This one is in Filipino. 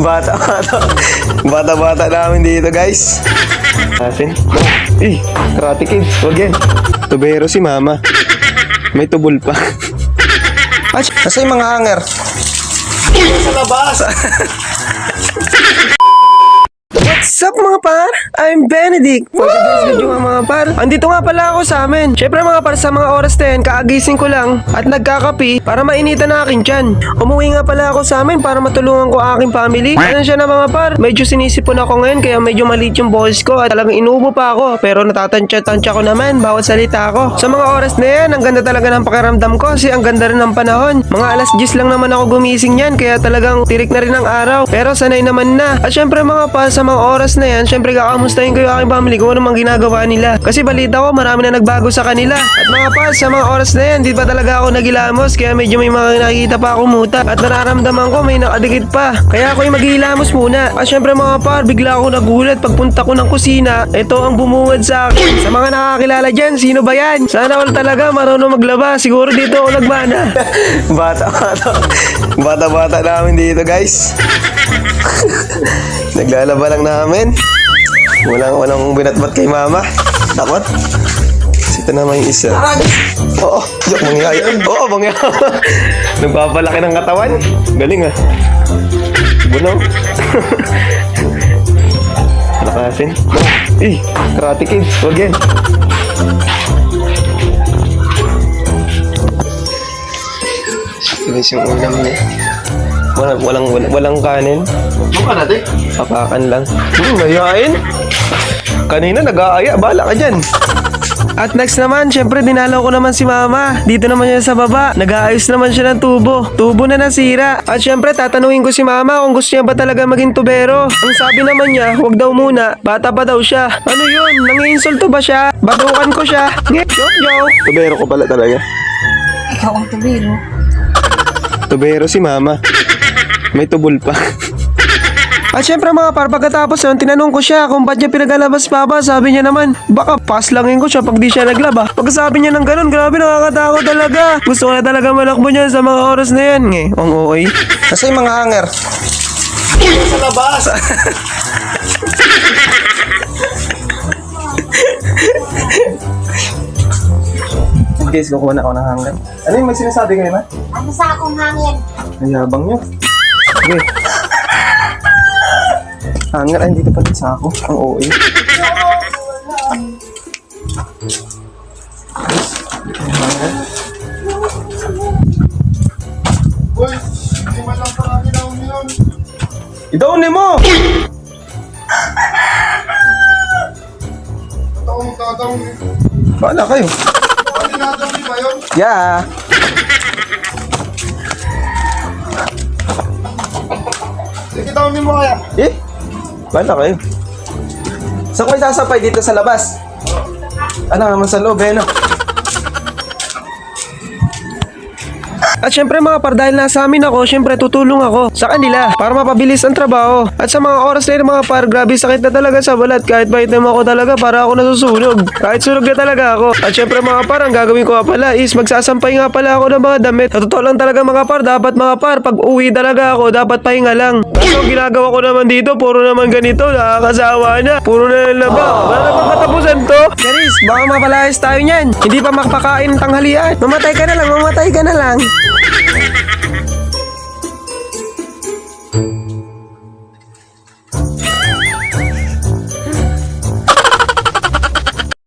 Bata namin dito, guys. Asin? Karate Kid. Huwag yan. Tubero si mama. May tubol pa. Kasi yung mga hanger. Sa labas. What's up mga par? I'm Benedict. For today's video mga par, andito nga pala ako sa amin. Syempre mga par, sa mga oras na yan, kaagising ko lang at nagkakapi para mainitan na akin tiyan. Umuwi nga pala ako sa amin para matulungan ko aking family. Ano siya na mga par, medyo sinisipon ako ngayon kaya medyo maliit yung boses ko at talagang inuubo pa ako. Pero natatansya-tansya ko naman bawat salita ko. Sa mga oras na yan, ang ganda talaga ng pakiramdam ko kasi ang ganda rin ng panahon. Mga alas 10 lang naman ako gumising yan kaya talagang tirik na rin ang araw. Pero sanay naman na. At syempre mga par, sa mga oras na yan, syempre kakamustahin ko yung aking family kung ano mang ginagawa nila. Kasi balita ko marami na nagbago sa kanila. At mga par, sa mga oras na yan, di pa talaga ako nagilamos kaya medyo may mga nakikita pa akong muta. At nararamdaman ko may nakadikit pa. Kaya ako yung maghihilamos muna. At syempre mga par, bigla ako nagulat pagpunta ko ng kusina. Ito ang bumungad sa akin. Sa mga nakakilala dyan, sino ba yan? Sana all talaga marunong maglaba. Siguro dito ako nagmana. Bata namin dito, guys. Naglalaba lang namin. Walang binatbat kay mama. Takot. Ito naman yung isa. Oo, yok mangyaya. Oo, mangyaya. Nagpapalaki ng katawan. Galing ah. Bunaw. Lakasin. Karate Kid. Huwag yan. Sinis yung ulam niya. Walang kanin. Buka natin. Papakan lang. Mayain. Kanina nag-aaya. Bala ka dyan. At next naman, syempre dinalaw ko naman si mama. Dito naman siya sa baba. Nag-aayos naman siya ng tubo. Tubo na nasira. At syempre tatanungin ko si mama kung gusto niya ba talaga maging tubero. Ang sabi naman niya, wag daw muna. Bata pa daw siya. Ano yun? Nangi-insulto ba siya? Batukan ko siya. Tubero ko pala talaga. Ikaw ang tubiro. Tubero si mama. May tubol pa. At syempre mga par, pagkatapos yun, tinanong ko siya kung ba't niya pinagalabas papa. Sabi niya naman, baka paslangin ko siya pag di siya naglaba. Pagkasabi niya ng ganun, grabe nakakatakot talaga. Gusto ko na talaga malakbo niya sa mga oras na yan. Ang okay. Kasi yung mga hanger. Sa labas. Guys, kukuha na ako ng hanger. Ano yung may sinasabi kayo na? Ano sa akong hangin? Ayabang nyo. Okay. Hanger, ay dito pala sa ako. Ang OA. Uy, hindi man lang parang ilaw yun. Idawin mo! Tatawang yun. Bahala kayo. Pati natawang ba yun? Yeah. Sige, tawang mo kaya. Bahala kayo. Saan ko isasapay dito sa labas? Ano naman sa loob no? At syempre mga par, dahil nasa amin ako, syempre tutulong ako sa kanila para mapabilis ang trabaho. At sa mga oras na yun mga par, grabe sakit na talaga sa balat. Kahit baitem ako talaga para ako nasusunog. Kahit sunog na talaga ako. At syempre mga par, ang gagawin ko nga pala is magsasampay nga pala ako ng mga damit. Sa totoo lang talaga mga par, dapat mga par, pag uwi talaga ako, dapat pahinga lang. Kaso ginagawa ko naman dito, puro naman ganito, nakakasawa na. Puro na laba. Wala na pagkatapusan to. Charis, baka mapalayas tayo niyan. Hindi pa makapakain ng tanghalian. Mamatay ka na lang.